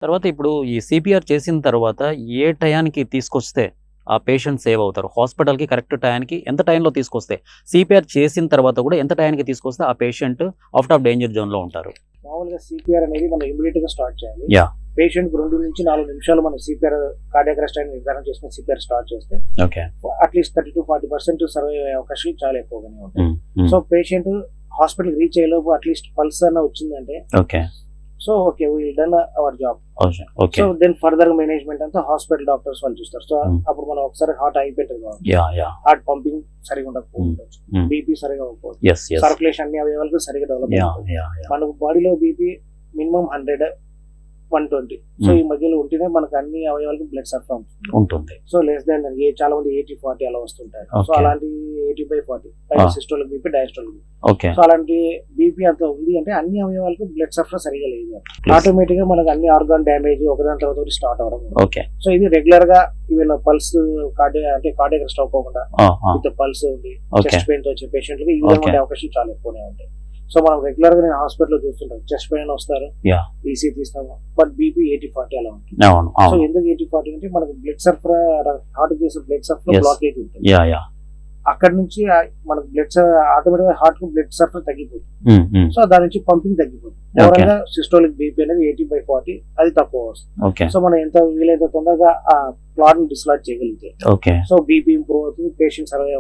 తర్వాత ఇప్పుడు ఈ సిపిఆర్ చేసిన తర్వాత ఏ టయానికి తీసుకొస్తే ఆ పేషెంట్ సేవ్ అవుతారు? హాస్పిటల్‌కి కరెక్ట్ టయానికి ఎంత టైంలో తీసుకొస్తే? సిపిఆర్ చేసిన తర్వాత కూడా ఎంత టయానికి తీసుకొస్తే ఆ పేషెంట్ ఔట్ ఆఫ్ డేంజర్ జోన్‌లో ఉంటారు? మామూలుగా సిపిఆర్ అనేది మనం ఇమీడియట్ గా స్టార్ట్ చేయాలి. యాహ్! పేషెంట్ 2 నుంచి 4 నిమిషాలు మనం సిపిఆర్ కార్డియాక్ అరెస్ట్ అని నిర్ధారణ చేసుకుని సిపిఆర్ స్టార్ట్ చేస్తే ఓకే. అట్లీస్ట్ 30-40% సర్వైవ్ అయ్యే అవకాశాలు చాలా ఎక్కువగానే ఉంటాయి. Hmm. Hmm. So patient hospital reach అయ్యేలోపు అట్లీస్ట్ పల్స్ అన్న వచ్చిందంటే okay. So okay will done our job. Okay. Okay. So then further management అంతా హాస్పిటల్ డాక్టర్స్ వాళ్ళు చూస్తారు. So Hmm. అప్పుడు మనం ఒకసారి హార్ట్ అయిపోయింటుంది కాబట్టి యాహ్! యాహ్! హార్ట్ పంపింగ్ సరిగా ఉండకపోవచ్చు, Hmm. బీపీ సరిగా అవ్వకపోవచ్చు, యెస్. యెస్. సర్క్యులేషన్ అన్ని అవయవాలకు సరిగా డెవలప్ యాహ్! అవ్వకపోవచ్చు. యాహ్! యాహ్! మనకు బాడీలో బీపీ మినిమం 100, 120 సో ఈ మధ్యలో ఉంటేనే మనకు అన్ని అవయవాలకు బ్లడ్ సరఫరా ఉంటుంది. ఉంటుంది. సో లెస్ దాన్ చాలా మంది 80-40 అలా వస్తుంటారు. So Okay. అలాంటి 80/40 systolic BP, diastolic BP. Okay. So అలాంటి బీపీ అంత ఉంది అంటే అన్ని అవయవాలకు బ్లడ్ సరఫరా సరిగా లేదు. Yes. ఆటోమేటిక్ గా మనకు అన్ని ఆర్గాన్ డ్యామేజ్ ఒకదాని తర్వాత ఒకటి స్టార్ట్ అవడం. ఓకే. సో ఇది రెగ్యులర్ గా ఈవెన్ పల్స్ కార్డియాక్ అరెస్ట్ అవ్వకుండా ఆ! ఆ! విత్ పల్స్ ఉంది Okay. చెస్ట్ పెయిన్ తో వచ్చే పేషెంట్లకి ఈ విధంగా Okay. ఉండే అవకాశాలు చాలా ఎక్కువనే ఉంటాయి. సో మనం రెగ్యులర్ గా నేను హాస్పిటల్ లో చూస్తుంటాను, చెస్ట్ పెయిన్ వస్తారు, Yeah. ఈసీ తీస్తాము, బట్ బీపీ 80-40 అలా ఉంటుంది. అవును. సో అవును. ఎందుకు 80-40 అంటే మనకు బ్లడ్ సరఫరా హార్ట్ చేసే బ్లడ్ సరఫరా Yes. బ్లాకేజ్ ఉంటుంది. యాహ్! యాహ్! అక్కడ నుంచి మనకు బ్లడ్ ఆటోమేటిక్ గా హార్ట్ కు బ్లడ్ సరఫరా తగ్గిపోతుంది. హ్మ్. హ్మ్. సో దాని నుంచి పంపింగ్ తగ్గిపోతుంది. Okay. ఓవరాల్ సిస్టోలిక్ బీపీ అనేది 80/40 అది తక్కువ వస్తుంది. ఓకే. సో మనం ఎంత వీలైతే తొందరగా ఆ క్లాట్ ని డిస్లాట్ చేయగలిగితే ఓకే. సో బీపీ ఇంప్రూవ్ అవుతుంది, పేషెంట్ సర్వైవ్